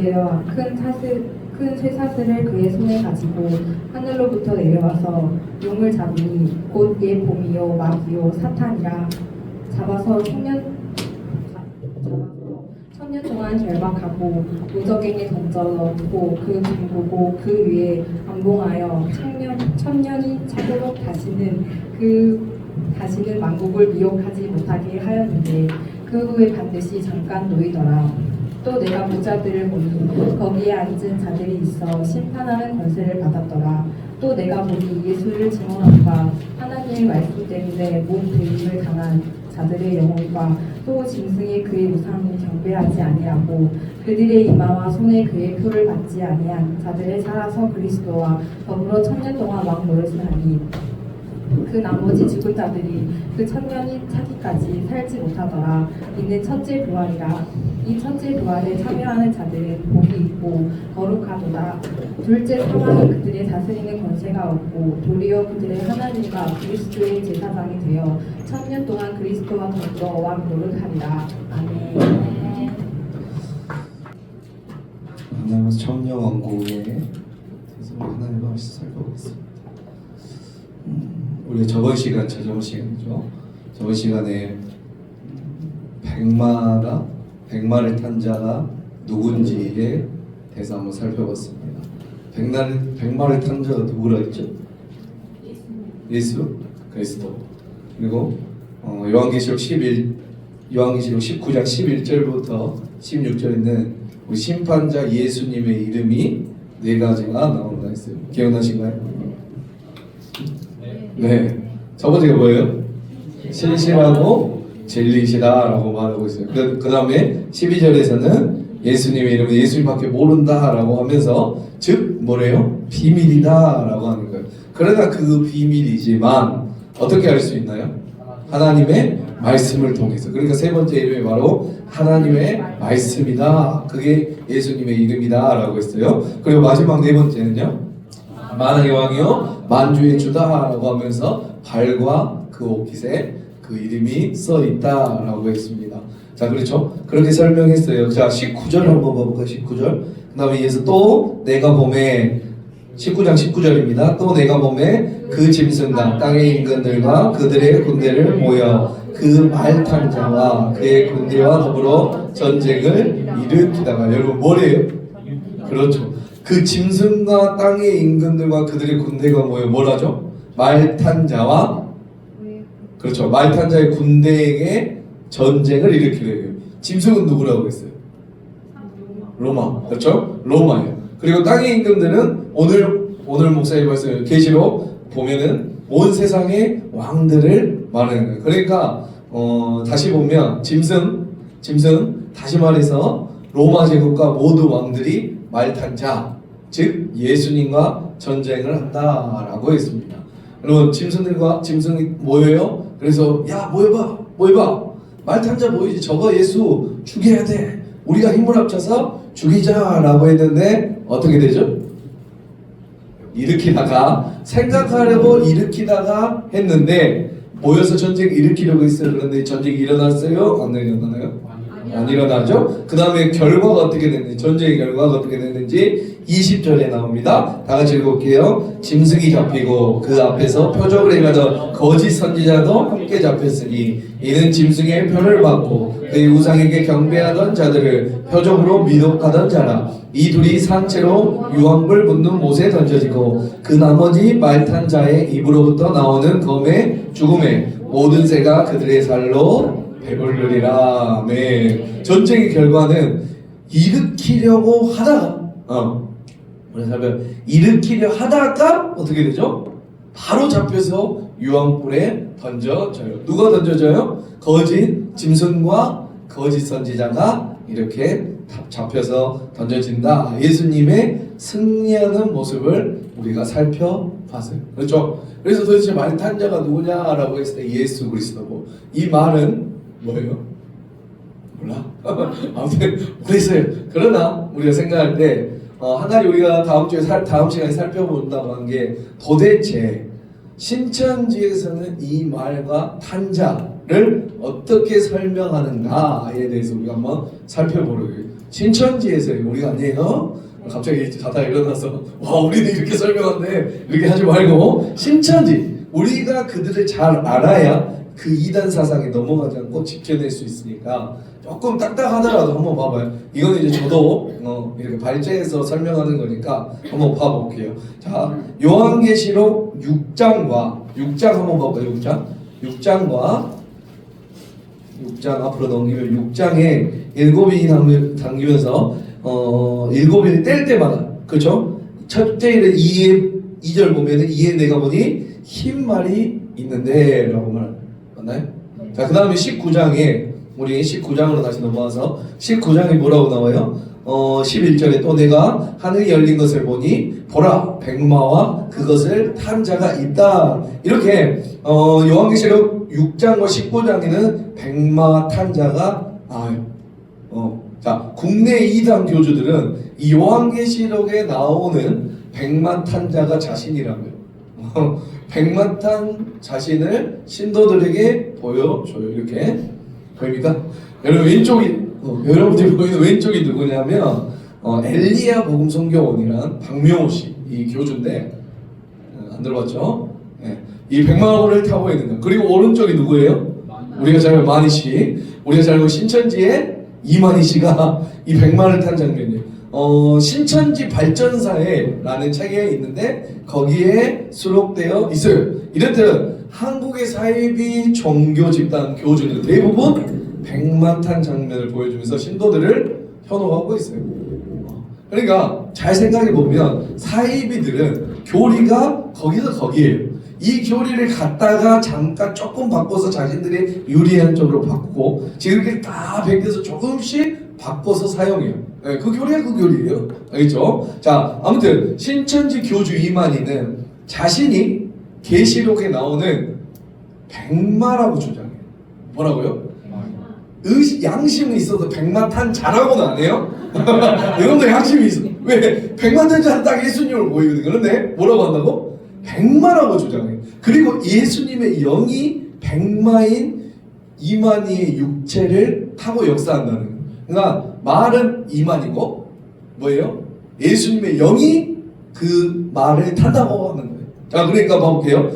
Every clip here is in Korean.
갈대와 큰 쇠사슬을 그의 손에 가지고 하늘로부터 내려와서 용을 잡으니 곧 옛 봄이요 마귀요 사탄이라. 잡아서 천년 동안 결박하고 무적행에 던져 넣고 그 김고고 그 위에 안봉하여 천년이 차도록 다시는 만국을 미혹하지 못하게 하였는데 그 후에 반드시 잠깐 놓이더라. 또 내가 무자들을 보니 거기에 앉은 자들이 있어 심판하는 권세를 받았더라. 또 내가 보니 예수를 증언함과 하나님의 말씀 때문에 몸 배임을 당한 자들의 영혼과 또 짐승의 그의 우상을 경배하지 아니하고 그들의 이마와 손에 그의 표를 받지 아니한 자들의 살아서 그리스도와 더불어 천년 동안 왕 노릇을 하니 그 나머지 죽은 자들이 그 천년이 차기까지 살지 못하더라. 이는 첫째 부활이라. 이 첫째 부활에 참여하는 자들은 복이 있고 거룩하도다. 둘째 사망이 그들의 다스리는 권세가 없고 도리어 그들의 하나님과 그리스도의 제사장이 되어 천년 동안 그리스도와 더불어 왕 노릇하리라. 아멘. 하나님의 천년왕국에 대해서 하나님의 말씀 살펴보겠습니다. 우리 저번 시간이죠. 저번 시간에 백마를 탄 자가 누군지에 대해서 한번 살펴봤습니다. 백마를 탄 자가 누구라 했죠? 예수 그리스도. 그리고 요한계시록 19장 11절부터 16절에는 우리 심판자 예수님의 이름이 4가지가 나온다 했어요. 기억나신가요? 네. 첫 번째가 뭐예요? 신실하고 진리시다라고 말하고 있어요. 그 다음에 12절에서는 예수님의 이름은 예수님밖에 모른다라고 하면서 즉 뭐래요? 비밀이다라고 하는 거예요. 그러나 그 비밀이지만 어떻게 알 수 있나요? 하나님의 말씀을 통해서. 그러니까 세 번째 이름이 바로 하나님의 말씀이다. 그게 예수님의 이름이다라고 했어요. 그리고 마지막 네 번째는요, 만왕의 왕이요 만주의 주다라고 하면서 발과 그 옷깃에 그 이름이 써 있다라고 했습니다. 자, 그렇죠? 그렇게 설명했어요. 자, 19절 한번 봐볼까요? 19절. 그 다음에 이어서 또 내가 봄에 19장 19절입니다. 또 내가 봄에 그 짐승과 땅의 인간들과 그들의 군대를 모여 그 말 탄 자와 그의 군대와 더불어 전쟁을 일으키다가. 여러분 뭐래요? 그렇죠. 그 짐승과 땅의 임금들과 그들의 군대가 뭐라죠? 말 탄 자와, 그렇죠, 말 탄 자의 군대에게 전쟁을 일으키래요. 짐승은 누구라고 했어요? 로마. 그렇죠? 로마예요. 그리고 땅의 임금들은 오늘 목사님 말씀 계시록 보면은 온 세상의 왕들을 말하는 거예요. 그러니까 다시 보면 짐승 다시 말해서 로마 제국과 모든 왕들이 말 탄 자, 즉 예수님과 전쟁을 한다라고 했습니다. 여러분 짐승이 모여요. 그래서 야 모여봐 말 탄 자 모이지, 저거 예수 죽여야 돼, 우리가 힘을 합쳐서 죽이자라고 했는데 어떻게 되죠? 생각하려고 일으키다가 했는데 모여서 전쟁 일으키려고 했어요. 그런데 전쟁이 일어났어요? 안 일어나나요? 안 일어나죠? 그 다음에 결과가 어떻게 됐는지, 전쟁의 결과가 어떻게 됐는지 20절에 나옵니다. 다 같이 읽어볼게요. 짐승이 잡히고 그 앞에서 표적을 행하던 거짓 선지자도 함께 잡혔으니 이는 짐승의 표를 받고 그의 우상에게 경배하던 자들을 표적으로 미혹하던 자라. 이 둘이 산채로 유황불 붓는 못에 던져지고 그 나머지 말 탄 자의 입으로부터 나오는 검의 죽음에 모든 새가 그들의 살로 배불르리라. 네. 전쟁의 결과는 일으키려고 하다가 어떻게 되죠? 바로 잡혀서 유황불에 던져져요. 누가 던져져요? 거짓 짐승과 거짓 선지자가 이렇게 잡혀서 던져진다. 예수님의 승리하는 모습을 우리가 살펴봤어요. 그렇죠? 그래서 도대체 말 탄 자가 누구냐라고 했을 때 예수 그리스도고, 이 말은 뭐예요? 몰라? 아무튼 그랬어요. 그러나 우리가 생각할 때 한 가지 우리가 다음 시간에 살펴본다고 한 게, 도대체 신천지에서는 이 말과 탄자를 어떻게 설명하는가에 대해서 우리가 한번 살펴보려고 해요. 신천지에서 우리가 아니에요. 갑자기 자다 일어나서 와 우리는 이렇게 설명하는데 이렇게 하지 말고 신천지 우리가 그들을 잘 알아야 그 이단 사상에 넘어가지 않고 지켜낼 수 있으니까 조금 딱딱하더라도 한번 봐봐요. 이건 이제 저도 이렇게 발제해서 설명하는 거니까 한번 봐볼게요. 자, 요한계시록 6장과 6장 한번 봐볼까요? 6장과 6장 앞으로 넘기면 6장에 일곱이 당기면서 일곱이 뗄 때마다 그렇죠? 첫째 일에 2절 보면은 이에 내가 보니 흰 말이 있는데 라고 맞나요? 자, 그 다음에 19장에 우리 19장으로 다시 넘어와서 19장에 뭐라고 나와요? 11절에 또 내가 하늘이 열린 것을 보니 보라 백마와 그것을 탄 자가 있다. 이렇게 요한계시록 6장과 19장에는 백마 탄 자가 자, 국내 이단 교주들은 이 요한계시록에 나오는 백마탄 자가 자신이라고요. 백마탄 자신을 신도들에게 보여줘요. 이렇게 보입니까? 여러분 왼쪽이 여러분들이 보이는 왼쪽이 누구냐면 엘리야 복음선교원이란 박명호 씨 이 교주인데 안 들어봤죠? 네. 이 백마호를 타고 있는 거. 그리고 오른쪽이 누구예요? 우리가 잘 알고 마니 씨, 우리가 잘 알고 신천지의 이만희 씨가 이 백마를 탄 장면이에요. 신천지 발전사에라는 책에 있는데 거기에 수록되어 있어요. 이렇듯 한국의 사이비 종교 집단 교주들 대부분 백마 탄 장면을 보여주면서 신도들을 현혹하고 있어요. 그러니까 잘 생각해 보면 사이비들은 교리가 거기서 거기에요. 이 교리를 갖다가 잠깐 조금 바꿔서 자신들이 유리한 쪽으로 바꾸고 지금 이렇게 다 베껴서 조금씩 바꿔서 사용해요. 네, 그 교리가 그 교리예요. 알겠죠? 자, 아무튼 신천지 교주 이만희는 자신이 계시록에 나오는 백마라고 주장해요. 뭐라고요? 양심이 있어서 백마 탄 자라고는 안 해요? 여러분들 양심이 있어. 왜? 백마 탄 자는 딱 예수님을 보이거든. 그런데 뭐라고 한다고? 백마라고 주장해요. 그리고 예수님의 영이 백마인 이만희의 육체를 타고 역사한다는 거예요. 그러니까 말은 이만이고 뭐예요? 예수님의 영이 그 말을 탄다고 하는 거예요. 자, 그러니까 봐볼게요.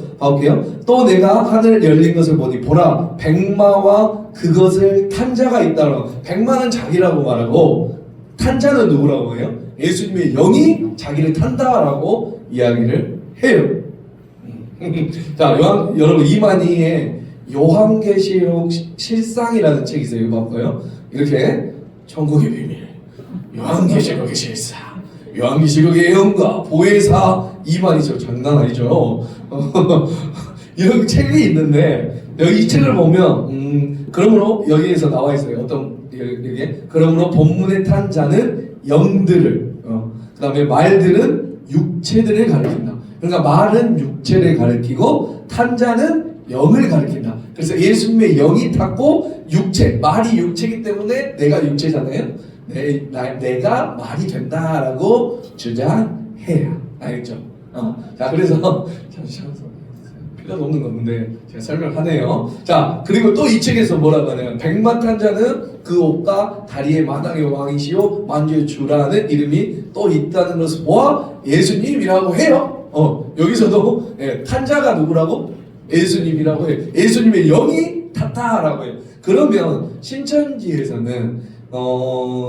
또 내가 하늘 열린 것을 보니 보라 백마와 그것을 탄 자가 있다라고. 백마는 자기라고 말하고 탄 자는 누구라고 해요? 예수님의 영이 자기를 탄다라고 이야기를 해요. 자, 여러분 이만희의 요한계시록 실상이라는 책이 있어요. 이거 봐볼까요? 이렇게 천국의 비밀, 요한계시록의 실상, 요한계시록의 예언과 보혜사 이만희죠. 장난 아니죠. 이런 책이 있는데 여기 이 책을 보면 그러므로 여기에서 나와 있어요. 어떤 이게 그러므로 본문에 탄 자는 영들을 그 다음에 말들은 육체들을 가리킨다. 그러니까 말은 육체를 가리키고 탄 자는 영을 가리킨다. 그래서 예수님의 영이 탔고 육체, 말이 육체이기 때문에 내가 육체잖아요. 내가 말이 된다라고 주장해요. 알겠죠? 자, 그래서 필요도 없는 건데 제가 설명하네요. 자, 그리고 또 이 책에서 뭐라고 하냐면 백마 탄 자는 그 옷과 다리의 마당의 왕이시오 만주의 주라는 이름이 또 있다는 것을 보아 예수님이라고 해요. 여기서도 탄 자가 누구라고? 예수님이라고 해요. 예수님의 영이 탔다라고 해요. 그러면 신천지에서는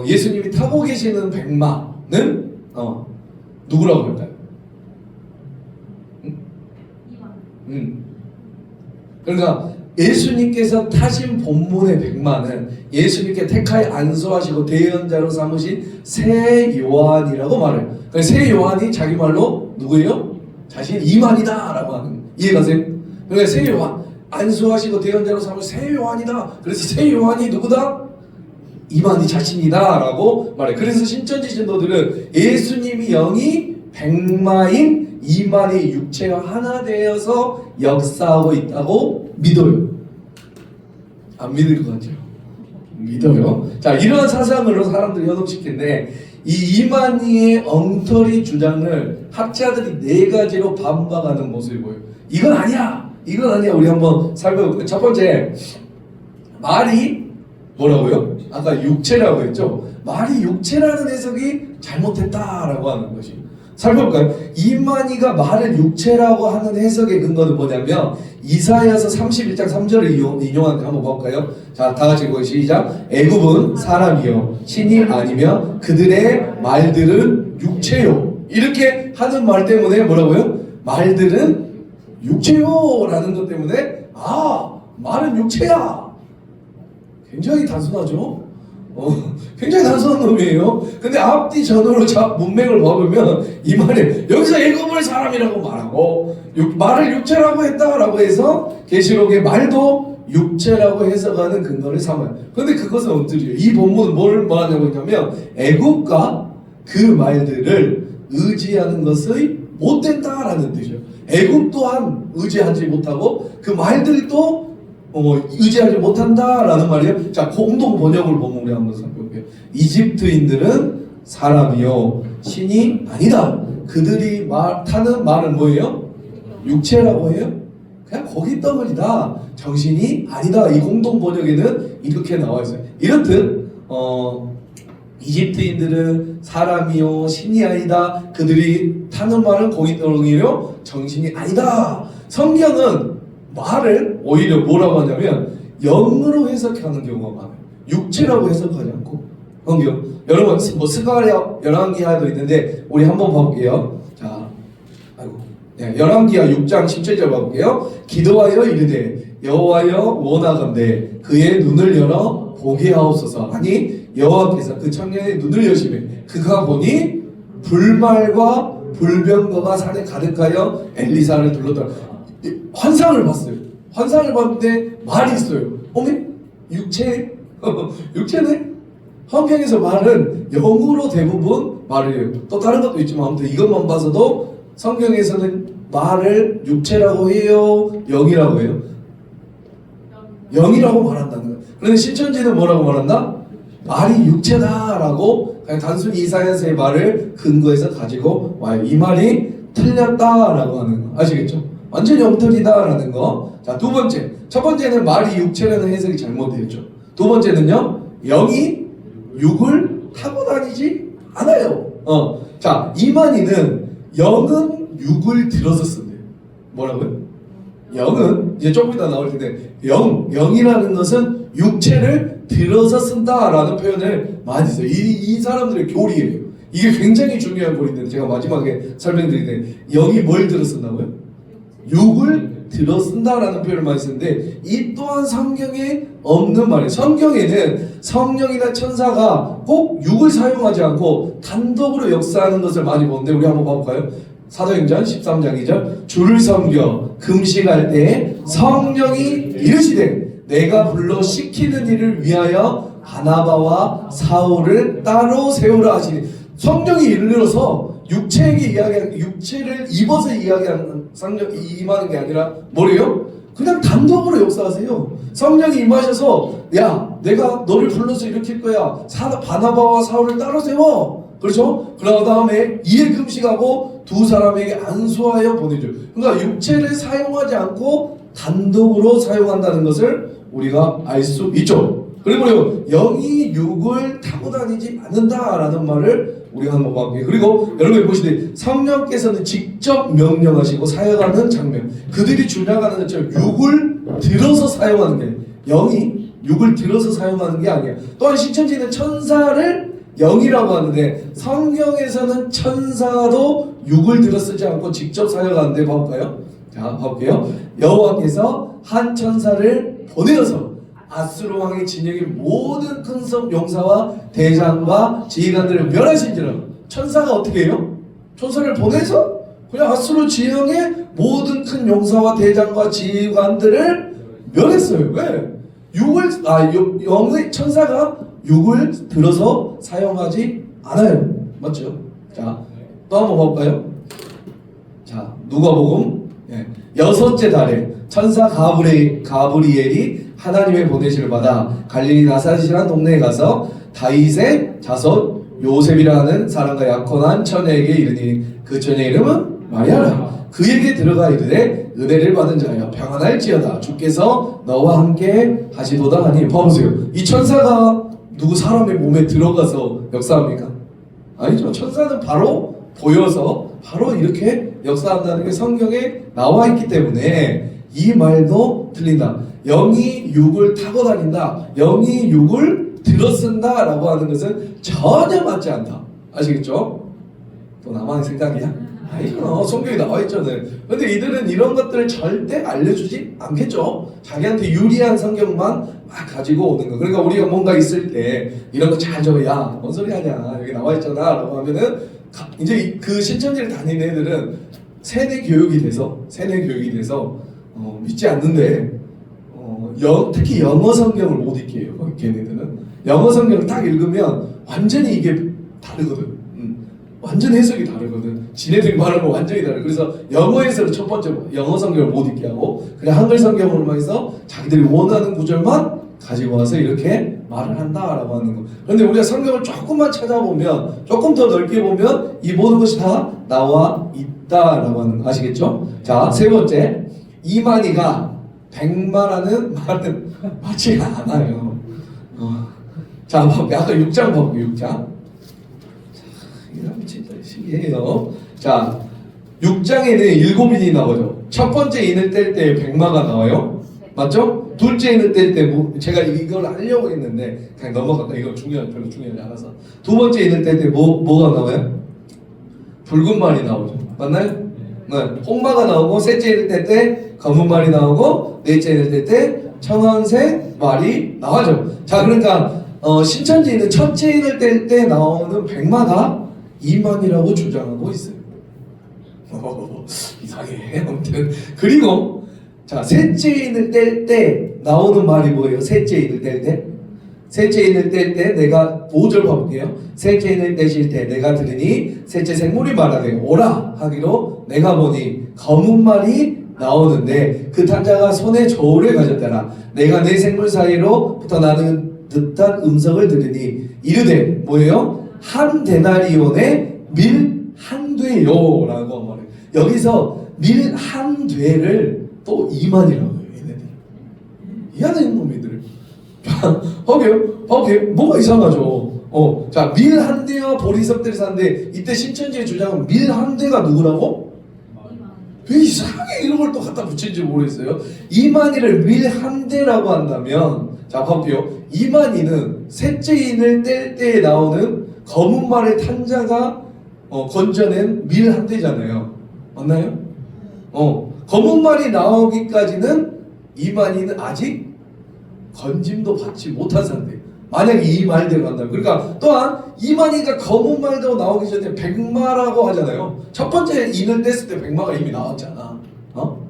예수님이 타고 계시는 백마는 누구라고 할까요? 그러니까 예수님께서 타신 본문의 백마는 예수님께 택하여 안수하시고 대언자로 삼으신 새 요한이라고 말해요. 그러니까 새 요한이 자기 말로 누구예요? 자신이 이만이다라고 하는, 이해가세요? 그러니까 새 요한 안수하시고 대언자로 삼으신 새 요한이다. 그래서 새 요한이 누구다? 이만희 자신이다라고 말해요. 그래서 신천지 신도들은 예수님이 영이 백마인 이만희 육체와 하나 되어서 역사하고 있다고 믿어요. 안 믿을 것 같죠? 믿어요. 자, 이러한 사상으로 사람들을 현혹시키는데 이 이만희의 엉터리 주장을 학자들이 네 가지로 반박하는 모습이 보여요. 이건 아니야. 우리 한번 살펴볼게요. 첫 번째, 말이 뭐라고요? 아까 육체라고 했죠? 말이 육체라는 해석이 잘못됐다라고 하는 것이. 살펴볼까요? 이만희가 말을 육체라고 하는 해석의 근거는 뭐냐면 이사야서 31장 3절을 인용하는 거 한번 볼까요? 자, 다 같이 읽고 시작. 애굽은 사람이요 신이 아니며 그들의 말들은 육체요. 이렇게 하는 말 때문에 뭐라고요? 말들은 육체요 라는 것 때문에 말은 육체야. 굉장히 단순하죠? 굉장히 단순한 놈이에요. 근데 앞뒤 전후로 문맥을 봐보면 이 말에 여기서 애굽을 사람이라고 말하고 말을 육체라고 했다라고 해서 계시록의 말도 육체라고 해석하는 근거를 삼아요. 근데 그것은 엎드려요. 이 본문은 뭘 말하냐고 했냐면 애굽과 그 말들을 의지하는 것의 못된다라는 뜻이에요. 애굽 또한 의지하지 못하고 그 말들도 의지하지 못한다라는 말이에요. 자, 공동 번역을 보면 우리 한번 살펴볼게요. 이집트인들은 사람이요 신이 아니다. 그들이 타는 말은 뭐예요? 육체라고 해요. 그냥 고기 덩어리다. 정신이 아니다. 이 공동 번역에는 이렇게 나와 있어요. 이렇듯 이집트인들은 사람이요 신이 아니다. 그들이 타는 말은 고기 덩어리요 정신이 아니다. 성경은 말을 오히려 뭐라고 하냐면 영으로 해석하는 경우가 많아요. 육체라고 해석하지 않고. 성경 여러분 뭐 스가랴 열왕기하도 있는데 우리 한번 봐볼게요. 자, 열왕기하 6장 17절 봐볼게요. 기도하여 이르되 여호와여 원하건대 그의 눈을 열어 보게 하옵소서. 아니 여호와께서 그 청년의 눈을 여시매 그가 보니 불말과 불병거가 산에 가득하여 엘리사를 둘러더라. 환상을 봤어요. 환상을 봤는데 말이 있어요. 어메? 육체? 육체네? 성경에서 말은 영으로 대부분 말이에요. 또 다른 것도 있지만 아무튼 이것만 봐서도 성경에서는 말을 육체라고 해요? 영이라고 해요? 영이라고 말한다는 거예요. 그런데 신천지는 뭐라고 말한다? 말이 육체다라고 그냥 단순히 이사야서의 말을 근거해서 가지고 와요. 이 말이 틀렸다라고 하는 거 아시겠죠? 완전히 엉터리다라는 거. 자, 두 번째. 첫 번째는 말이 육체라는 해석이 잘못되었죠. 두 번째는요. 영이 육을 타고 다니지 않아요. 자, 이만희는 영은 육을 들어서 쓴대요. 뭐라고요? 영은 이제 조금 이따 나올 텐데 영이라는 것은 육체를 들어서 쓴다라는 표현을 많이 써요. 이 사람들의 교리예요. 이게 굉장히 중요한 교리인데 제가 마지막에 설명드릴 때 영이 뭘 들어 쓴다고요? 육을 들어 쓴다라는 표현을 많이 쓰는데 이 또한 성경에 없는 말이에요. 성경에는 성령이나 천사가 꼭 육을 사용하지 않고 단독으로 역사하는 것을 많이 보는데 우리 한번 봐볼까요? 사도행전 13장 2절 주를 섬겨 금식할 때 성령이 이르시되 내가 불러 시키는 일을 위하여 바나바와 사울을 따로 세우라 하시니 성령이 일러서 육체를 입어서 이야기하는 성령이 임하는 게 아니라 뭐래요? 그냥 단독으로 역사하세요. 성령이 임하셔서 야 내가 너를 불러서 일으킬 거야. 바나바와 사울을 따로 세워. 그렇죠? 그러고 다음에 이에 금식하고 두 사람에게 안수하여 보내줘. 그러니까 육체를 사용하지 않고 단독으로 사용한다는 것을 우리가 알 수 있죠. 그리고 영이 육을 타고 다니지 않는다라는 말을 우리가 한번 봐볼게요. 그리고 여러분이 보시되 성령께서는 직접 명령하시고 사용하는 장면, 그들이 주장하는 것처럼 육을 들어서 사용하는 게 영이 육을 들어서 사용하는 게 아니에요. 또한 신천지는 천사를 영이라고 하는데 성경에서는 천사도 육을 들어 쓰지 않고 직접 사용하는데 봐볼까요? 자, 볼게요. 여호와께서 한 천사를 보내어서 아수르 왕의 진영의 모든 큰 성 용사와 대장과 지휘관들을 멸하신지라. 천사가 어떻게 해요? 천사를 보내서 그냥 아수르 지형의 모든 큰 용사와 대장과 지휘관들을 멸했어요. 왜? 영의 천사가 육을 들어서 사용하지 않아요. 맞죠? 자, 또 한번 볼까요? 자, 누가복음 6째 달에 천사 가브리엘이 하나님의 보내심을 받아 갈릴리 나사렛이라는 동네에 가서 다윗의 자손 요셉이라는 사람과 약혼한 처녀에게 이르니 그 처녀의 이름은 마리아라. 그에게 들어가 이르되 은혜를 받은 자여 평안할지어다 주께서 너와 함께 하시도다 하니. 봐보세요. 이 천사가 누구 사람의 몸에 들어가서 역사합니까? 아니죠. 천사는 바로 보여서 바로 이렇게 역사한다는 게 성경에 나와 있기 때문에 이 말도 틀린다. 영이 육을 타고 다닌다. 영이 육을 들어쓴다 라고 하는 것은 전혀 맞지 않다. 아시겠죠? 또 나만의 생각이야? 아니죠. 성경에 나와 있잖아요. 근데 이들은 이런 것들을 절대 알려주지 않겠죠. 자기한테 유리한 성경만 막 가지고 오는 거. 그러니까 우리가 뭔가 있을 때 이런 거 잘 적어. 야, 뭔 소리 하냐. 여기 나와 있잖아. 라고 하면은 이제 그 신천지를 다니는 애들은 세뇌 교육이 돼서 믿지 않는데 특히 영어 성경을 못 읽게 해요. 걔네들은 영어 성경을 딱 읽으면 완전히 이게 다르거든. 완전 해석이 다르거든. 지네들이 말하는 거 완전히 다르. 그래서 영어에서 첫 번째 영어 성경을 못 읽게 하고 그냥 한글 성경으로만 해서 자기들이 원하는 구절만 가지고 와서 이렇게 말을 한다라고 하는 거. 그런데 우리가 성경을 조금만 찾아보면, 조금 더 넓게 보면 이 모든 것이 다 나와 있다라고 하는 거 아시겠죠? 자, 세 번째, 이만희가 백마라는 말은 맞지 않아요. 자, 아까 6장 봐볼게요. 6장. 이건 진짜 신기해요. 자, 6장에는 7인이 나오죠. 첫 번째 인을 뗄 때 백마가 나와요. 맞죠? 둘째 인을 뗄 때 제가 이걸 하려고 했는데 그냥 넘어갈까? 이거 별로 중요하지 않아서. 두 번째 인을 뗄 때 뭐가 나와요? 붉은 말이 나오죠. 맞나요? 네. 홍마가 나오고, 셋째 인을 뗄 때 검은 말이 나오고, 넷째 인을 뗄 때 청원색 말이 나와죠. 자, 그러니까 신천지는 첫째 인을 뗄 때 나오는 백마가 이만이라고 주장하고 있어요. 이상해. 아무튼 그리고 자, 셋째 인을 뗄 때 나오는 말이 뭐예요? 셋째 인을 뗄 때? 셋째 인을 뗄 때 내가 5절 봐볼게요. 셋째 인을 떼실 때 내가 들으니 셋째 생물이 말하되 오라 하기로 내가 보니 검은 말이 나오는데 그 탄자가 손에 저울을 가졌더라. 내가 내 생물 사이로부터 나는 듯한 음성을 들으니 이르되 뭐예요? 한 데나리온에 밀 한 되요 라고 말해요. 여기서 밀 한 되를 또 이만이라고 해요. 얘네들 이해하는 놈이들. 거기에 뭐가 이상하죠. 자, 밀 한 대와 보리석들이 사는데 이때 신천지의 주장은 밀 한 대가 누구라고? 왜 이상하게 이런 걸 또 갖다 붙인지 모르겠어요. 이만희를 밀 한 대라고 한다면, 자, 봐볼게요. 이만희는 셋째 인을 뗄 때에 나오는 검은 말의 탄자가 건져낸 밀 한 대잖아요. 맞나요? 검은 말이 나오기까지는 이만희는 아직 건짐도 받지 못한 상태. 만약에 이 말대로 간다면, 그러니까 또한 이만희가 검은 말대로 나오기 전에 백마라고 하잖아요. 첫 번째 인을 뗐을 때 백마가 이미 나왔잖아.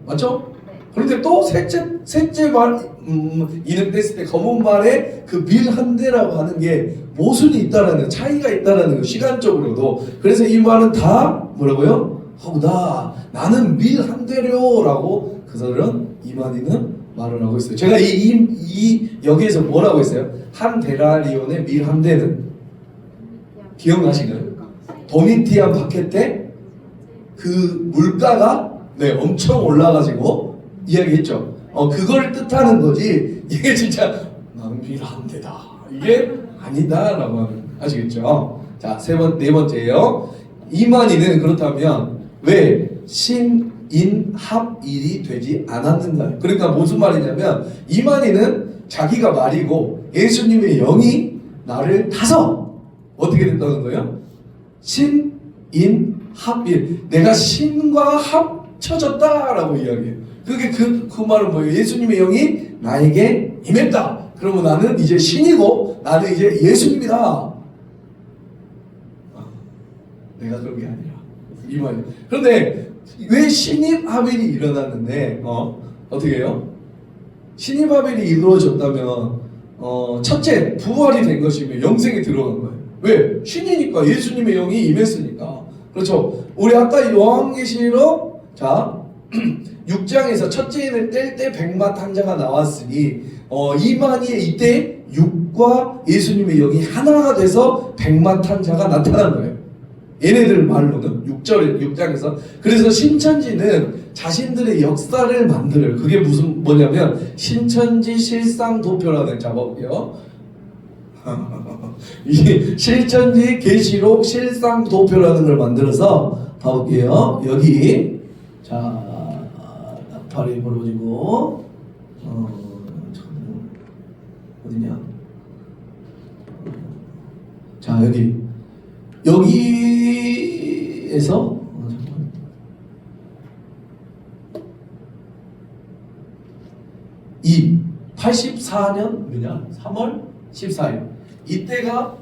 맞죠? 그런데 또 셋째 말 인을 뗐을 때 검은 말에 그 밀 한 대라고 하는 게 모순이 있다라는, 차이가 있다라는 거, 시간적으로도. 그래서 이 말은 다 뭐라고요? 허구다. 나는 밀 한 대료라고 그들은 이만희는 말을 하고 있어요. 제가 여기에서 뭐라고 했어요? 한 데나리온의 밀 한 대는 기억나시나요? 도미티안 박해 때 그 물가가 엄청 올라가지고 이야기했죠. 그걸 뜻하는 거지. 이게 진짜 나는 밀 한 대다. 이게 아니다라고 하는, 아시겠죠? 자, 네 번째예요. 이만희는 그렇다면 왜 신인합일이 되지 않았는가? 그러니까 무슨 말이냐면 이만희는 자기가 말이고 예수님의 영이 나를 타서 어떻게 됐다는 거예요? 신인합일, 내가 신과 합쳐졌다라고 이야기해요. 그게 그 말은 뭐예요? 예수님의 영이 나에게 임했다. 그러면 나는 이제 신이고 나는 이제 예수님이다. 내가 그런 게 아니라 이 말이에요. 그런데 왜 신입합일이 일어났는데 어떻게 해요? 신입합일이 이루어졌다면 첫째 부활이 된 것이면 영생에 들어간 거예요. 왜? 신이니까, 예수님의 영이 임했으니까. 그렇죠. 우리 아까 요한계시록 자 6장에서 첫째 인을 뗄 때 백마 탄자가 나왔으니 이만희의 이때 육과 예수님의 영이 하나가 돼서 백마 탄자가 나타난 거예요. 얘네들 말로는 6장에서. 그래서 신천지는 자신들의 역사를 만들어요. 그게 뭐냐면 신천지 실상도표라는, 잡아볼게요. 이 실천지, 계시록, 실상, 도표라는 걸 만들어서 봐볼게요. 여기 자 나팔이 벌어지고 어디냐? 자 여기에서 이 84년 뭐냐? 3월 14일 이때가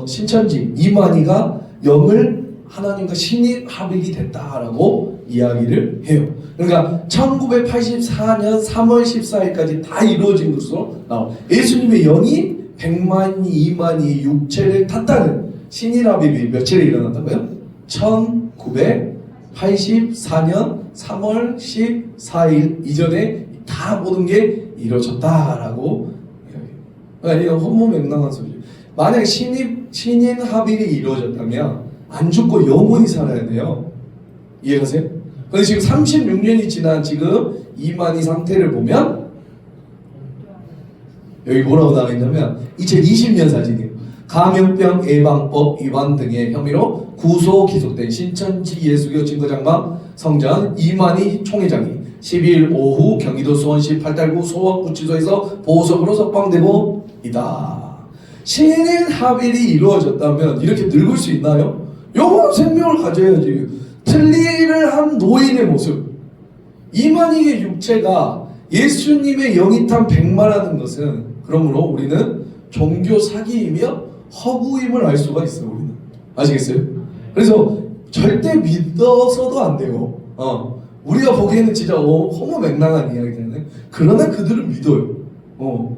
신천지 이만희가 영을 하나님과 신이 합일이 됐다라고 이야기를 해요. 그러니까 1984년 3월 14일까지 다 이루어진 것으로 나와. 예수님의 영이 100만이 2만이 육체를 탔다는 신일 합일이 며칠에 일어났다고요? 1984년 3월 14일 이전에 다 모든 게 이루어졌다라고 이야기해요. 이건 허무맹랑한 소리죠. 만약 신인 합일이 이루어졌다면 안 죽고 영원히 살아야 돼요. 이해가세요? 근데 지금 36년이 지난 지금 이만희 상태를 보면 여기 뭐라고 나와 있냐면 2020년 사진이에요. 감염병 예방법 위반 등의 혐의로 구속 기소된 신천지 예수교 증거장막 성전 이만희 총회장이 12일 오후 경기도 수원시 팔달구 소원구치소에서 보석으로 석방되고 있다. 신인 합일이 이루어졌다면 이렇게 늙을 수 있나요? 영원 생명을 가져야지. 틀니를 한 노인의 모습. 이만희의 육체가 예수님의 영이 탄 100마라는 것은 그러므로 우리는 종교 사기이며 허구임을 알 수가 있어요. 우리는 아시겠어요? 그래서 절대 믿어서도 안 되고 우리가 보기에는 진짜 허무맹랑한 이야기잖아요. 그러나 그들은 믿어요.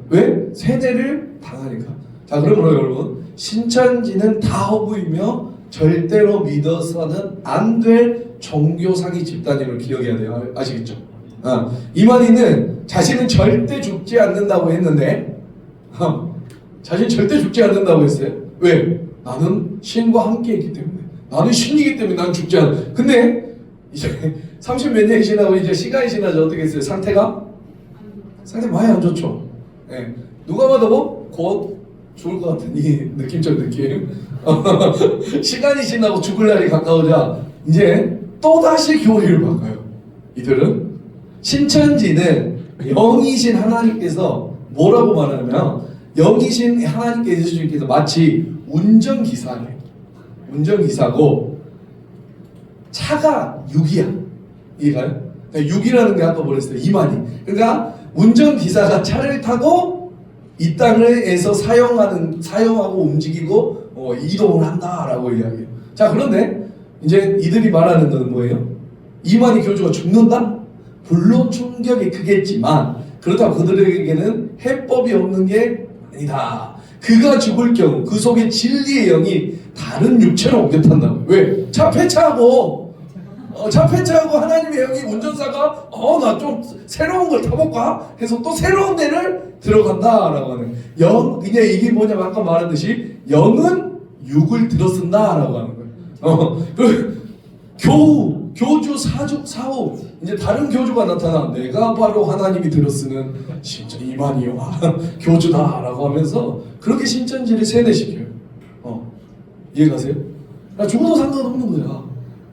왜? 세뇌를 당하니까. 자, 그러므로 여러분 신천지는 다 허구이며 절대로 믿어서는 안 될 종교 사기 집단임을 기억해야 돼요. 아시겠죠? 이만희는 자신은 절대 죽지 않는다고 했는데 자신 절대 죽지 않는다고 했어요. 왜? 나는 신과 함께 했기 때문에. 나는 신이기 때문에 난 죽지 않아. 근데 이제 30 몇 년이 지나고 이제 시간이 지나서 어떻게 했어요? 상태 많이 안 좋죠. 네. 누가 봐도 곧 죽을 것 같은 이 느낌적 느낌. 시간이 지나고 죽을 날이 가까우자 이제 또다시 교리를 바꿔요. 이들은 신천지는 영이신 하나님께서 뭐라고 말하냐면 영이신 하나님께서 예수님께서 마치 운전기사예요. 운전기사고 차가 6이야. 이해가요? 6이라는 게 아까 뭐랬어요? 이만희. 그러니까 운전기사가 차를 타고 이 땅에서 사용하고 움직이고 이동을 한다라고 이야기해요. 자, 그런데 이제 이들이 말하는 건 뭐예요? 이만희 교주가 죽는다? 물론 충격이 크겠지만 그렇다고 그들에게는 해법이 없는 게 아니다. 그가 죽을 경우 그 속에 진리의 영이 다른 육체로 옮겨 탄다고. 왜? 차 폐차하고 하나님의 영이 운전사가 나 좀 새로운 걸 타볼까 해서 또 새로운 데를 들어간다라고 하는 그냥 이게 뭐냐면 아까 말했듯이 영은 육을 들어 쓴다라고 하는 거예요. 교주 사후 이제 다른 교주가 나타나 내가 바로 하나님이 들어 쓰는 진짜 이만희와 교주다라고 하면서 그렇게 신천지를 세뇌시켜요. 이해가세요? 죽어도 상관없는 거야.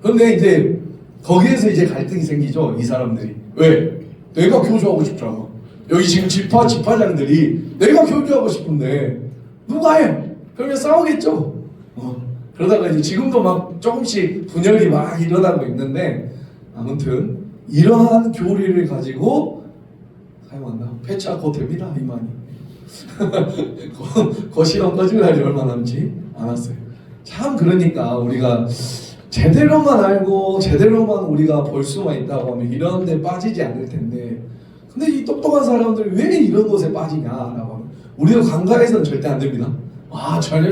그런데 이제 거기에서 이제 갈등이 생기죠. 이 사람들이. 왜? 내가 교주하고 싶잖아. 여기 지금 집화장들이 내가 교주하고 싶은데 누가 해? 그러면 싸우겠죠. 그러다가 이제 지금도 막 조금씩 분열이 막 일어나고 있는데 아무튼 이러한 교리를 가지고 사용한다. 폐차 곧 됩니다. 이만희. 거실은 꺼질 날이 얼마 남지 않았어요. 참 그러니까 우리가 제대로만 알고 제대로만 우리가 볼 수만 있다고 하면 이런 데 빠지지 않을 텐데 근데 이 똑똑한 사람들이 왜 이런 곳에 빠지냐라고 하면 우리가 관가해서는 절대 안 됩니다.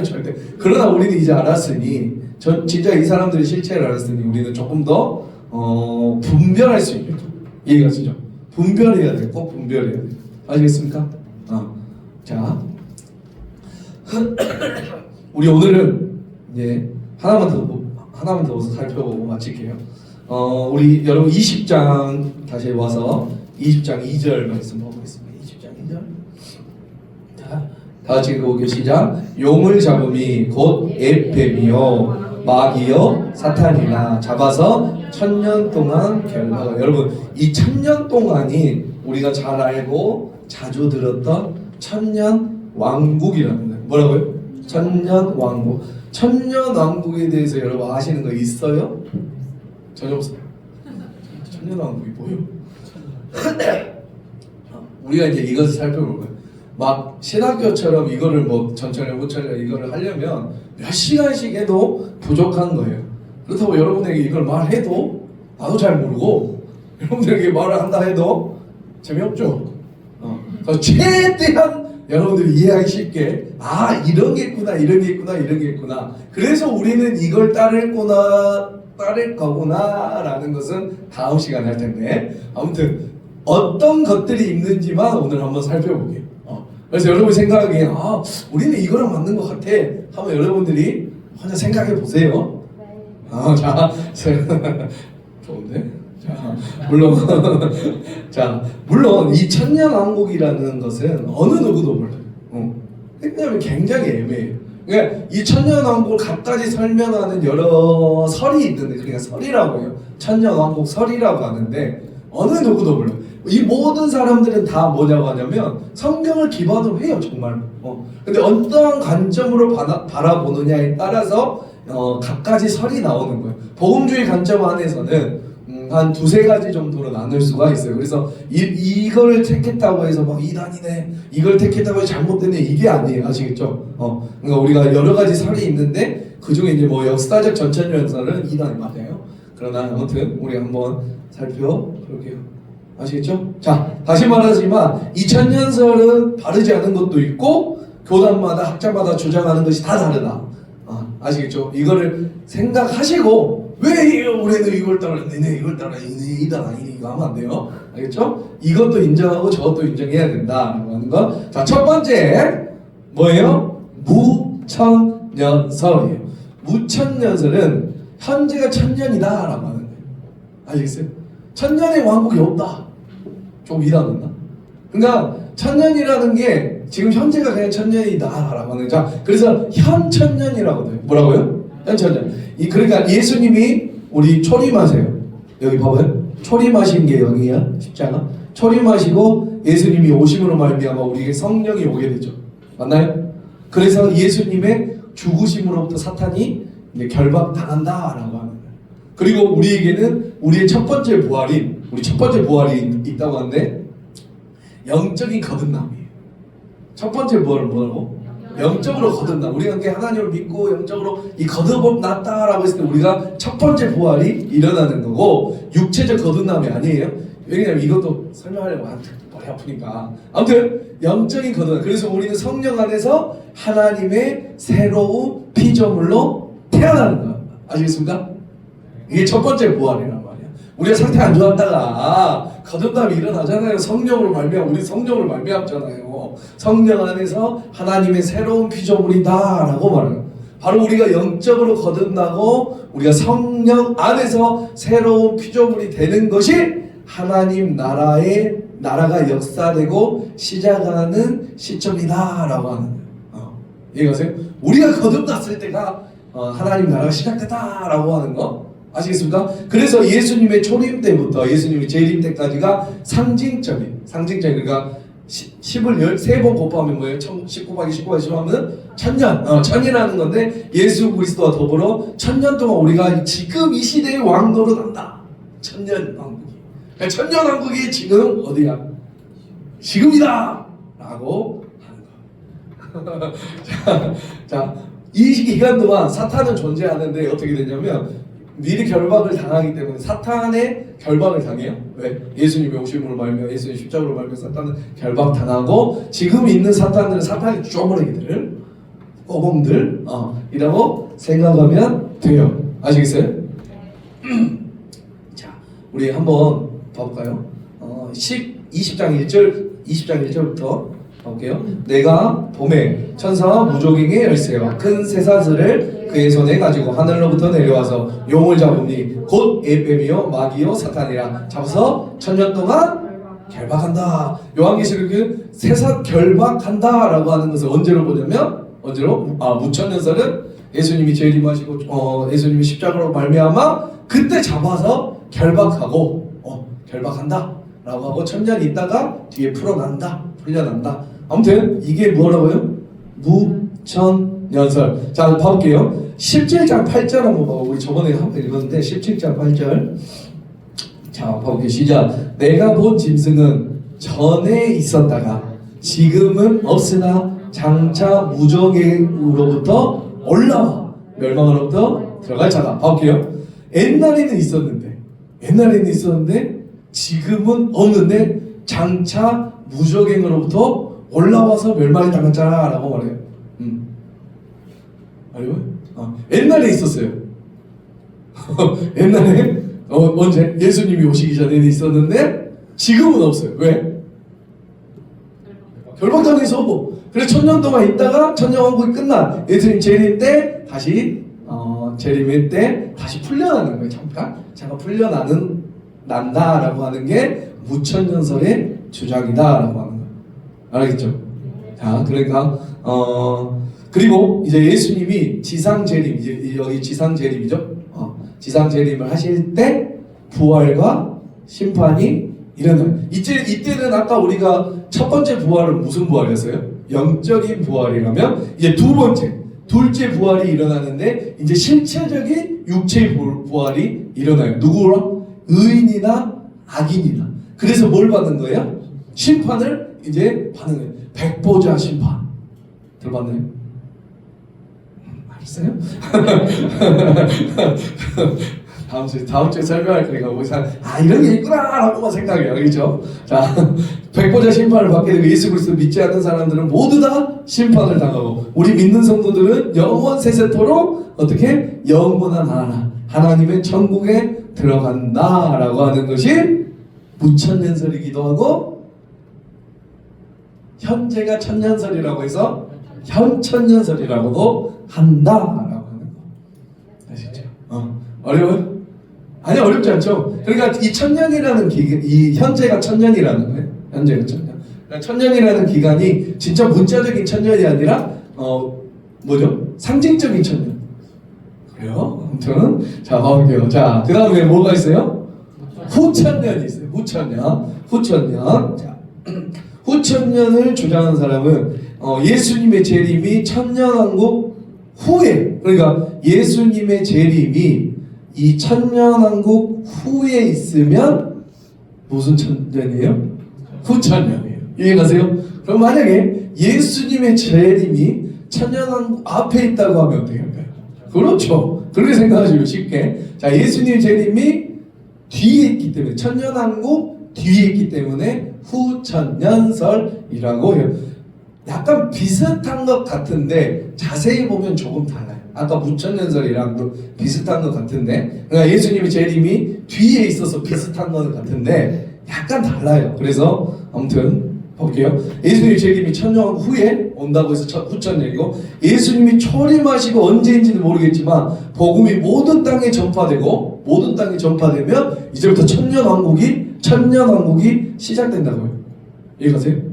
절대. 그러나 우리는 이제 알았으니 진짜 이 사람들의 실체를 알았으니 우리는 조금 더 분별할 수 있겠죠. 이해가 되죠? 분별해야 돼. 꼭 분별해야 돼. 아시겠습니까? 자 우리 오늘은 이제 하나만 더 살펴보고 마칠게요. 우리 여러분 20장 다시 와서 20장 2절 말씀 보겠습니다. 20장 2절. 자, 다 같이 읽어볼게요. 시작. 용을 잡음이 곧 에페미요 마귀요 사탄이나 잡아서 1000년 동안 결박을. 여러분 이 1000년 동안이 우리가 잘 알고 자주 들었던 천년 왕국이라는 거예요. 뭐라고요? 천년 왕국. 천년 왕국에 대해서 여러분 아시는 거 있어요? 전혀 없어요. 천년 왕국이 뭐예요? 우리가 이제 이것을 살펴볼 거예요. 막 신학교처럼 이거를 뭐 전철에 호철에 이거를 하려면 몇 시간씩 해도 부족한 거예요. 그렇다고 여러분에게 이걸 말해도 나도 잘 모르고 여러분들에게 말을 한다 해도 재미없죠. 그래서 최대한 여러분들이 이해하기 쉽게 이런 게 있구나 이런 게 있구나 이런 게 있구나. 그래서 우리는 이걸 따를 거구나 라는 것은 다음 시간에 할 텐데, 아무튼 어떤 것들이 있는지만 오늘 한번 살펴볼게요. 그래서 여러분이 생각하기에 우리는 이거랑 맞는 것 같아 하면 여러분들이 혼자 생각해 보세요. 자 좋은데? 물론 이 천년왕국이라는 것은 어느 누구도 몰라요. 왜냐하면 굉장히 애매해요. 그러니까 이 천년왕국을 갖가지 설명하는 여러 설이 있는데, 그러니까 설이라고 해요. 천년왕국 설이라고 하는데 어느 누구도 몰라요. 이 모든 사람들은 다 뭐냐고 하냐면 성경을 기반으로 해요, 정말. 근데 어떠한 관점으로 바라보느냐에 따라서 갖가지 설이 나오는 거예요. 복음주의 관점 안에서는 한 두세 가지 정도로 나눌 수가 있어요. 그래서 이걸 택했다고 해서 막 이단이네, 이걸 택했다고 해서 잘못됐네, 이게 아니에요. 아시겠죠? 그러니까 우리가 여러 가지 설이 있는데 그 중에 이제 뭐 역사적 전천연설은 이단이 맞아요. 그러나 아무튼 우리 한번 살펴볼게요. 아시겠죠? 자, 다시 말하지만 2000년설은 바르지 않은 것도 있고 교단마다 학자마다 주장하는 것이 다 다르다. 아시겠죠? 이거를 생각하시고 왜 우리는 이걸 따라 니네 이걸 따라 이단 아니니 이거 하면 안 돼요. 알겠죠? 이것도 인정하고 저것도 인정해야 된다라고 하는 거. 자, 첫 번째 뭐예요? 무천년설이에요. 무천년설은 현재가 1000년이다라고 하는 거예요. 알겠어요? 1000년의 왕국이 없다. 좀 이해하는가? 그러니까 1000년이라는 게 지금 현재가 그냥 1000년이다라고 하는 거죠. 자, 그래서 현 1000년이라고 돼요. 뭐라고요? 현 1000년. 그러니까 예수님이 우리 초림하세요. 여기 봐봐요. 초림하신 게 여기야. 십자가. 초림하시고 예수님이 오심으로 말미암아 우리에게 성령이 오게 되죠. 맞나요? 그래서 예수님의 죽으심으로부터 사탄이 이제 결박당한다라고 하는 거예요. 그리고 우리에게는 우리의 첫 번째 부활이 있다고 하는데 영적인 거듭남이에요. 첫 번째 부활은 뭐라고? 영적으로 거듭남. 우리가 하나님을 믿고 영적으로 이 거듭났다라고 했을 때 우리가 첫 번째 부활이 일어나는 거고, 육체적 거듭남이 아니에요. 왜냐면 이것도 설명하려고 머리 아프니까. 아무튼 영적인 거듭남. 그래서 우리는 성령 안에서 하나님의 새로운 피조물로 태어나는 거야. 아시겠습니까? 이게 첫 번째 부활이란 말이야. 우리가 상태 안 좋았다가 거듭남이 일어나잖아요. 성령으로 말미암아. 우리 성령으로 말미암잖아요. 성령 안에서 하나님의 새로운 피조물이다라고 말해요. 바로 우리가 영적으로 거듭나고 우리가 성령 안에서 새로운 피조물이 되는 것이 하나님 나라가 역사되고 시작하는 시점이다라고 하는 거예요. 이해가세요? 우리가 거듭났을 때가 하나님 나라가 시작됐다라고 하는 거. 아시겠습니까? 그래서 예수님의 초림 때부터 예수님의 재림 때까지가 상징적인, 그러니까 10을 13번 곱하면 뭐예요? 10 곱하기 10 곱하기 10 하면 1000년, 천이라는 건데, 예수 그리스도와 더불어 1000년 동안 우리가 지금 이 시대의 왕노릇 한다. 1000년 왕국이. 그러니까 1000년 왕국이 지금 어디야? 지금이다! 라고 하는 거. 자, 이 기간 동안 사탄은 존재하는데 어떻게 되냐면, 미리 결박을 당하기 때문에 사탄의 결박을 당해요. 왜? 예수님의 오심으로 말미암아 예수님 십자가로 말미암아 사탄은 결박 당하고, 지금 있는 사탄들은 사탄의 쪼무레기들, 꼬봉들 이라고 생각하면 돼요. 아시겠어요? 자, 우리 한번 봐볼까요? 20장 1절부터 볼게요. 내가 봄에 천사와 무조갱의 열쇠와 큰 쇠사슬을 그의 손에 가지고 하늘로부터 내려와서 용을 잡으니 곧 에페미요 마귀요 사탄이라 잡아서 1000년 동안 결박한다. 요한계시록은 세상 결박한다라고 하는 것을 언제로 보냐면 무천년설은 예수님이 재림하시고 예수님이 십자가로 말미암아 그때 잡아서 결박하고 결박한다라고 하고 천년이 있다가 뒤에 풀려난다. 아무튼 이게 뭐라고요? 무천년설. 자, 봐볼게요. 17장 8절 한번 봐봐. 우리 저번에 한번 읽었는데 17장 8절. 자, 봐볼게요. 시작. 내가 본 짐승은 전에 있었다가 지금은 없으나 장차 무저갱으로부터 올라와 멸망으로부터 들어갈 자다. 봐볼게요. 옛날에는 있었는데 지금은 없는데 장차 무저갱으로부터 올라와서 멸망에 당할 자라고 말해요. 알죠? 옛날에 있었어요. 옛날에 언제? 예수님이 오시기 전에는 있었는데 지금은 없어요. 왜? 결박당해서 그래서 천년 동안 있다가 천년왕국이 끝난 예수님 재림 때 다시 재림일 때 다시 풀려나는 거예요. 잠깐 풀려난다라고 하는 게 무천년설의 주장이다라고 하는 거예요. 알겠죠? 자, 그러니까 그리고 이제 예수님이 지상 재림, 이제 여기 지상 재림이죠. 지상 재림을 하실 때 부활과 심판이 일어나요. 이때는 아까 우리가 첫 번째 부활은 무슨 부활이었어요? 영적인 부활이라면 이제 둘째 부활이 일어나는데 이제 실체적인 육체의 부활이 일어나요. 누구로? 의인이나 악인이나. 그래서 뭘 받는 거예요? 심판을 이제 받는 거예요. 백보자 심판. 들어봤나요? 알았어요? 다음 주에 설명할 거니까 이런 게 있구나라고만 생각해요. 알겠죠? 자, 백보자 심판을 받게 되고 예수 그리스도 믿지 않는 사람들은 모두 다 심판을 당하고 우리 믿는 성도들은 영원 세세토록 어떻게? 영원한 하나님의 천국에 들어간다라고 하는 것이 무천년설이기도 하고 현재가 천년설이라고 해서 현천년설이라고도 한다라고 하는 거. 아시죠? 어려워요? 아니, 어렵지 않죠. 그러니까 이 천년이라는 이 현재가 천년이라는 거예요. 현재가 천년. 그러니까 천년이라는 기간이 진짜 문자적인 천년이 아니라 상징적인 천년. 그래요? 아무튼 자, 봐볼게요. 자, 그 다음에 뭐가 있어요? 후천년이 있어요. 후천년. 자, 후천년을 주장하는 사람은 예수님의 재림이 천년왕국 후에, 그러니까 예수님의 재림이 이 천년왕국 후에 있으면 무슨 천년이에요? 후천년이에요. 이해가세요? 그럼 만약에 예수님의 재림이 천년왕국 앞에 있다고 하면 어떻게 할까요? 그렇죠. 그렇게 생각하시면 쉽게. 자, 예수님의 재림이 뒤에 있기 때문에 천년왕국 뒤에 있기 때문에 후천년설이라고 해요. 약간 비슷한 것 같은데 자세히 보면 조금 달라요. 아까 무천년설이랑도 비슷한 것 같은데, 그러니까 예수님의 재림이 뒤에 있어서 비슷한 것 같은데 약간 달라요. 그래서 아무튼 볼게요. 예수님의 재림이 천년 후에 온다고 해서 후천년이고, 예수님이 초림하시고 언제인지는 모르겠지만 복음이 모든 땅에 전파되고 모든 땅에 전파되면 이제부터 천년왕국이 시작된다고요. 이해가세요?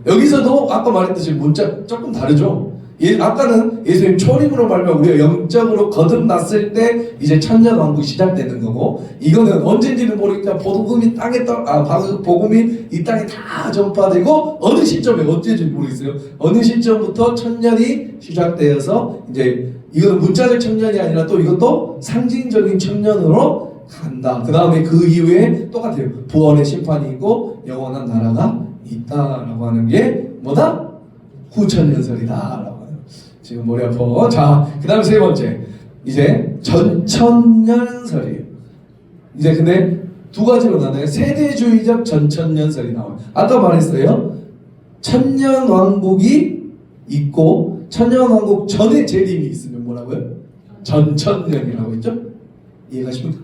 여기서도 아까 말했듯이 문자 조금 다르죠. 아까는 예수님 초림으로 말미암아 우리가 영적으로 거듭났을 때 이제 천년 왕국이 시작되는 거고, 이거는 언제인지는 모르겠지만 복음이 복음이 이 땅에 다 전파되고 어느 시점에 언제인지 모르겠어요. 어느 시점부터 천년이 시작되어서 이제 이거는 문자적 천년이 아니라 또 이것도 상징적인 천년으로 간다. 그 다음에 그 이후에 똑같아요. 부활의 심판이 있고 영원한 나라가 있다라고 하는 게 뭐다? 후천년설이다라고 하는. 지금 머리 아파. 자, 그 다음에 세 번째, 이제 전천년설이에요. 이제 근데 두 가지로 나눠요. 세대주의적 전천년설이 나와요. 아까 말했어요. 천년왕국이 있고 천년왕국 전에 재림이 있으면 뭐라고요? 전천년이라고 했죠? 이해가십니까?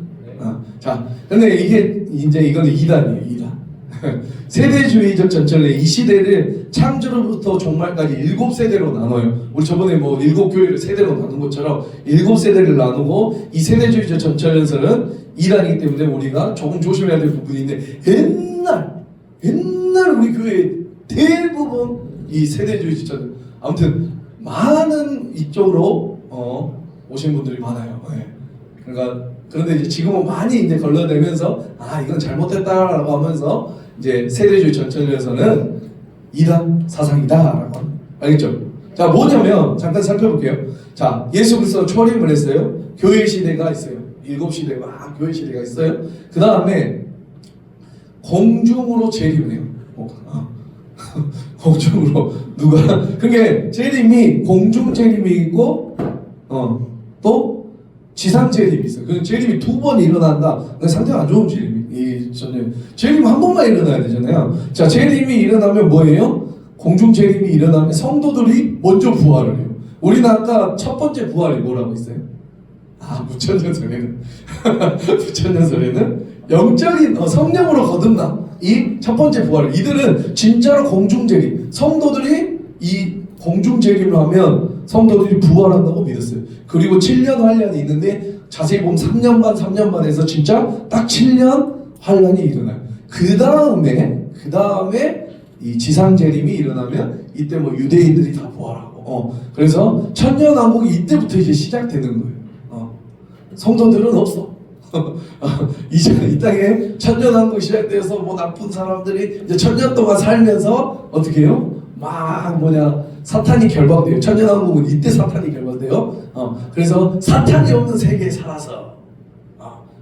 자, 근데 이게 이제 이거는 2단이에요. 2단. 세대주의적 전천년, 이 시대를 창조로부터 종말까지 7세대로 나눠요. 우리 저번에 7교회를 세대로 나눈 것처럼 7세대를 나누고, 이 세대주의적 전천년설은 2단이기 때문에 우리가 조금 조심해야 될 부분인데, 옛날 우리 교회 대부분 이 세대주의 지천 아무튼 많은 이쪽으로 오신 분들이 많아요. 네. 그러니까 그런데 이제 지금은 많이 이제 걸러내면서 아 이건 잘못됐다라고 하면서 이제 세대주의 전천에서는 이단 사상이다라고 합니다. 알겠죠? 자 뭐냐면 잠깐 살펴볼게요. 자 예수 그리스도 초림을 했어요. 교회 시대가 있어요. 7시대 막 교회 시대가 있어요. 그 다음에 공중으로 재림을 해요. 공중으로 누가 그게 재림이 공중 재림이 있고 또 지상 재림이 있어요. 그 재림이 2번 일어난다. 근데 상태가 안 좋은 재림이 재림 한 번만 일어나야 되잖아요. 자 재림이 일어나면 뭐예요? 공중 재림이 일어나면 성도들이 먼저 부활을 해요. 우리는 아까 첫 번째 부활이 뭐라고 했어요? 아 무천년설에는 무천년설에는 영적인 성령으로 거듭나 이 첫 번째 부활. 이들은 진짜로 공중재림 성도들이 이 공중재림을 하면 성도들이 부활한다고 믿었어요. 그리고 7년 환란이 있는데 자세히 보면 3년 반 해서 진짜 딱 7년 환란이 일어나요. 그 다음에 이 지상재림이 일어나면 이때 뭐 유대인들이 다 부활하고 그래서 천년왕국이 이때부터 이제 시작되는 거예요. 성도들은 없어. 이제 이 땅에 천년왕국 시작돼서 뭐 나쁜 사람들이 이제 천년 동안 살면서 어떻게 해요? 막 사탄이 결박돼요. 천년왕국은 이때 사탄이 결박돼요. 그래서 사탄이 없는 세계에 살아서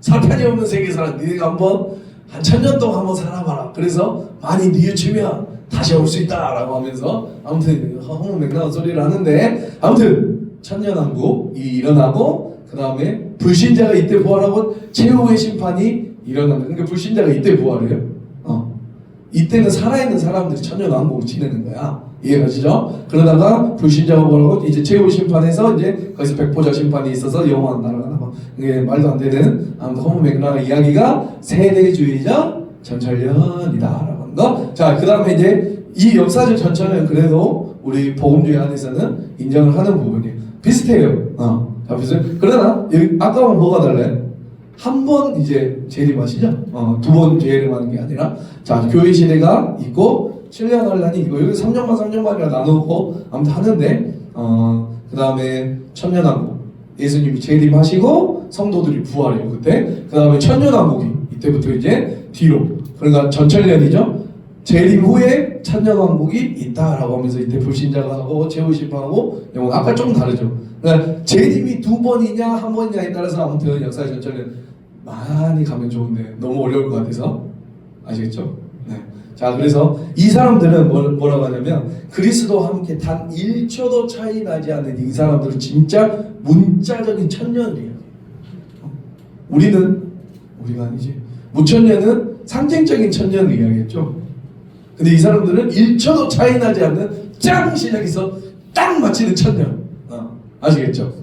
사탄이 없는 세계에 살아 네가 한번 한 1000년 동안 한번 살아봐라. 그래서 많이 뉘우치면 다시 올 수 있다라고 하면서 아무튼 허무맹랑한 소리를 하는데 아무튼 천년왕국이 일어나고 그 다음에 불신자가 이때 부활하고 최후의 심판이 일어나는. 그러니까 불신자가 이때 부활해요. 이때는 살아있는 사람들이 천년왕국을 지내는 거야. 이해가시죠? 그러다가 불신자가 부활하고 이제 최후 심판에서 이제 거기서 백보자 심판이 있어서 영원한 나라가 나와. 이게 말도 안 되는 아무튼 허무맹랑한 이야기가 세대주의자 전천년이다라고 하는 거. 자, 그 다음에 이제 이 역사적 전천년 그래도 우리 복음주의 안에서는 인정을 하는 부분이에요. 비슷해요. 자, 비슷해요. 그러나 여기 아까는 뭐가 달라요? 한 번 이제 재림하시죠? 2번 재림하는 게 아니라 자 교회 시대가 있고 7년 환란이 있고 여기 3년만이라 나누고 아무튼 하는데 그 다음에 천년왕국 예수님이 재림하시고 성도들이 부활해요 그때. 그 다음에 천년왕국이 이때부터 이제 뒤로 그러니까 전천년이죠. 재림 후에 천년왕국이 있다라고 하면서 이때 불신자가 하고 최후심판하고 영원. 아까 좀 다르죠. 그러니까 재림이 2번이냐 한 번이냐에 따라서 아무튼 역사의 전천년 많이 가면 좋은데 너무 어려울 것 같아서 아시겠죠? 네. 자 그래서 이 사람들은 뭐라고 하냐면 그리스도와 함께 단 1초도 차이 나지 않는 이 사람들은 진짜 문자적인 천년이에요. 우리가 아니지. 무천년은 상징적인 천년을 이야기했죠. 근데 이 사람들은 1초도 차이 나지 않는 짱 시작해서 딱 맞히는 천년. 아시겠죠?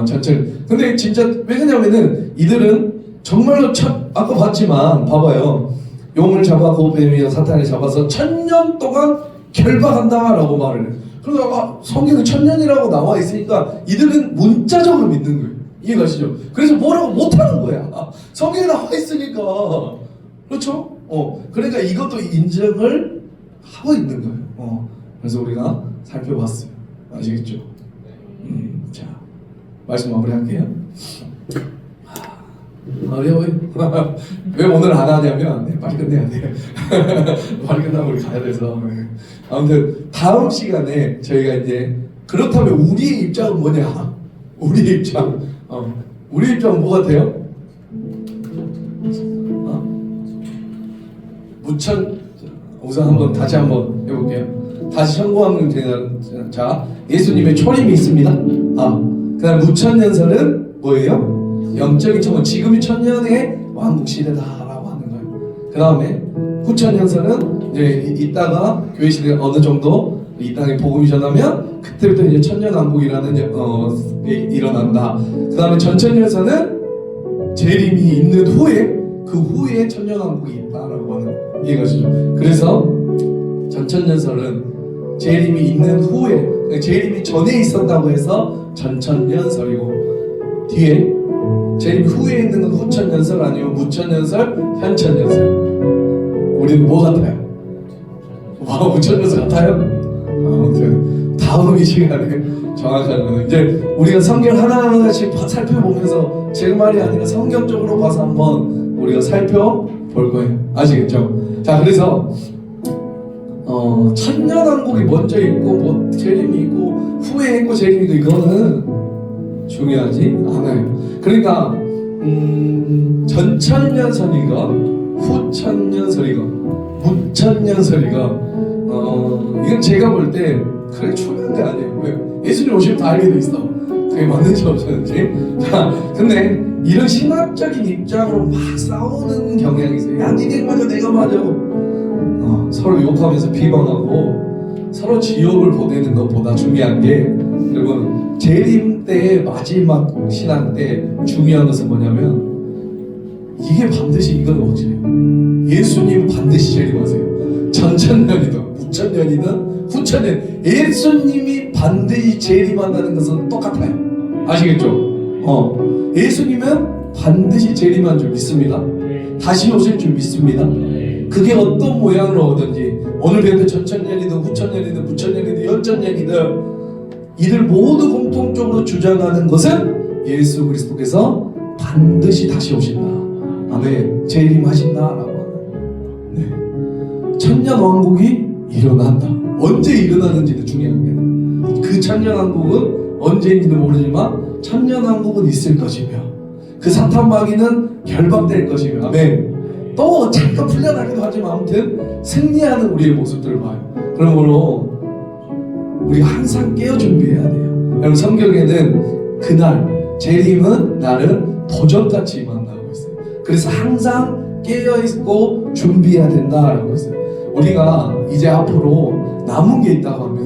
전철. 근데 진짜 왜 그러냐면은 이들은 정말로 아까 봤지만 봐봐요. 용을 잡아고 뱀이여 사탄을 잡아서 1000년 동안 결박한다라고 말을 해요. 그러다가 성경에 1000년이라고 나와 있으니까 이들은 문자적으로 믿는 거예요. 이해가시죠? 그래서 뭐라고 못하는 거야. 성경에 나와 있으니까. 그렇죠? 그러니까 이것도 인정을 하고 있는 거예요. 그래서 우리가 살펴봤어요. 아시겠죠? 자, 말씀 마무리할게요. 어려워요. 왜 오늘 안 하냐면 빨리 끝내야 돼요. 빨리 끝나면 우리 가야 돼서. 아무튼 다음 시간에 저희가 이제 그렇다면 우리의 입장은 뭐냐? 우리의 입장. 우리의 입장은 뭐 같아요? 우선 한번 다시 한번 해볼게요. 다시 청구하면 되는. 자, 예수님의 초림이 있습니다. 그 다음 무천년설은 뭐예요? 영적인 천년. 지금이 천년의 왕국 시대다라고 하는 거예요. 그 다음에 후천년설은 이제 이따가 교회 시대가 어느 정도 이 땅에 복음이 전하면 그때부터 이제 천년왕국이라는 게 일어난다. 그 다음에 전천년설은 재림이 있는 후에 그 후에 천년왕국이 있다라고 하는 이해가시죠? 그래서 전천년설은 재림이 있는 후에 재림이 전에 있었다고 해서 전천년설이고 뒤에 재림 후에 있는 건 후천년설 아니면 무천년설, 현천년설. 우리는 뭐 같아요? 와, 우천년서 같아요? 아무튼 다음 이 시간에 정확한 거는 이제 우리가 성경 하나하나씩 살펴보면서 제 말이 아니라 성경적으로 봐서 한번 우리가 살펴볼 거예요. 아시겠죠? 자, 그래서 천년왕국이 먼저 있고 뭐 재림이 있고 후에 있고 재림이 있고 이거는 중요하지 않아요. 그러니까 전천년설이가 후천년설이가 무천년설이가 이건 제가 볼 때 그렇게 중요한 게 아니에요. 왜? 예수님 오시면 다 알게 돼 있어. 그게 맞는지 없었는지. 자, 근데 이런 신학적인 입장으로 막 싸우는 경향이 있어요. 야, 니네 맞아, 내가 맞아. 서로 욕하면서 비방하고 서로 지옥을 보내는 것보다 중요한 게, 여러분, 재림 때의 마지막 신앙 때 중요한 것은 뭐냐면, 이게 반드시 이건 확실해요. 예수님 반드시 재림하세요. 전천년이든 무천년이든 후천년, 예수님이 반드시 재림한다는 것은 똑같아요. 아시겠죠? 예수님은 반드시 재림한 줄 믿습니다. 다시 오실 줄 믿습니다. 그게 어떤 모양으로 오든지, 오늘 배웠던 전천년이든 후천년이든 무천년이든 연천년이든 이들 모두 공통적으로 주장하는 것은 예수 그리스도께서 반드시 다시 오신다. 아멘. 재림하신다라고 하는. 네. 천년왕국이 일어난다. 언제 일어나는지는 중요한 게 아니에요. 그 천년왕국은 언제인지는 모르지만 천년왕국은 있을 것이며, 그 사탄마귀는 결박될 것이며, 아멘. 또 잠깐 풀려나기도 하지만 아무튼 승리하는 우리의 모습들을 봐요. 그러므로 우리가 항상 깨어 준비해야 돼요. 여러분, 성경에는 그날 재림은 나를 도전같이 임한다고 했어요. 그래서 항상 깨어있고 준비해야 된다라고 했어요. 우리가 이제 앞으로 남은 게 있다고 하면,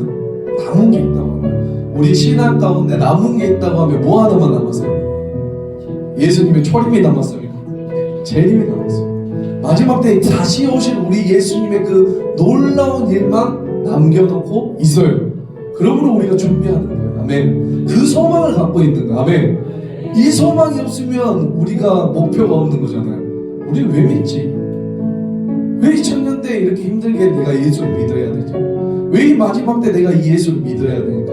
우리 신앙 가운데 남은 게 있다고 하면 뭐 하나만 남았어요? 예수님의 초림이 남았습니다. 재림이 남았어요. 마지막 때 다시 오실 우리 예수님의 그 놀라운 일만 남겨놓고 있어요. 그러므로 우리가 준비하는 거예요. 아멘. 그 소망을 갖고 있는 거예요. 아멘. 이 소망이 없으면 우리가 목표가 없는 거잖아요. 우리는 왜 믿지? 왜 2000년 때 이렇게 힘들게 내가 예수를 믿어야 되지? 왜 이 마지막 때 내가 이 예수를 믿어야 되니까?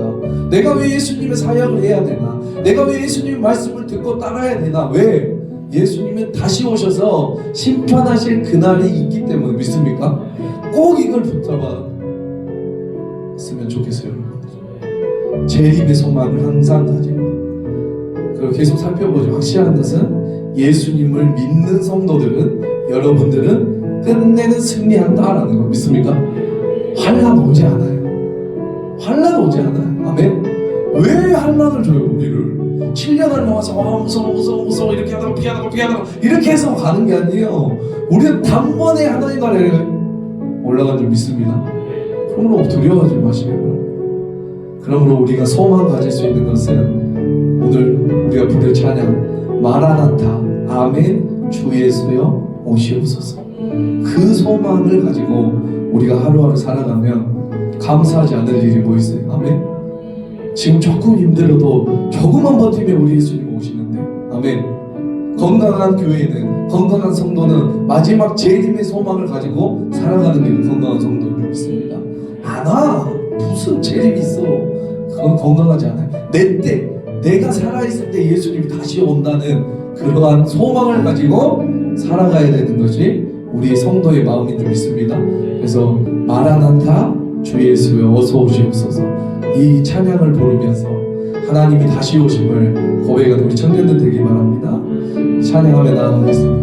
내가 왜 예수님의 사역을 해야 되나? 내가 왜 예수님의 말씀을 듣고 따라야 되나? 왜? 예수님은 다시 오셔서 심판하실 그날이 있기 때문에 믿습니까? 꼭 이걸 붙잡았으면 좋겠어요, 여러분. 재림의 소망을 항상 가지고, 그리고 계속 살펴보죠. 확실한 것은 예수님을 믿는 성도들은, 여러분들은 끝내는 승리한다라는 거 믿습니까? 환난 오지 않아요. 환난 오지 않아요. 아멘. 왜 환난을 줘요, 우리를? 7년을 모아서 무서워 이렇게 하다가 피하다가 이렇게 해서 가는 게 아니에요. 우리는 단번에 하나님 나라에 올라간 줄 믿습니다. 그러므로 두려워하지 마시고요. 그러므로 우리가 소망 가질 수 있는 것은 오늘 우리가 부를 찬양 마라나타 아멘 주 예수여 오시옵소서. 그 소망을 가지고 우리가 하루하루 살아가면 감사하지 않을 일이 뭐 있어요? 아멘. 지금 조금 힘들어도 조금만 버티면 우리 예수님 오시는데, 아멘. 건강한 교회는, 건강한 성도는 마지막 재림의 소망을 가지고 살아가는 게 건강한 성도인 줄 믿습니다. 안 와. 무슨 재림이 있어. 그건 건강하지 않아요. 내 때, 내가 살아있을 때 예수님이 다시 온다는 그러한 소망을 가지고 살아가야 되는 것이 우리 성도의 마음인 줄 믿습니다. 그래서 마라나타 주 예수여 어서 오시옵소서, 이 찬양을 부르면서 하나님이 다시 오심을 고백하는 우리 청년들 되기 바랍니다. 찬양하며 나아가겠습니다.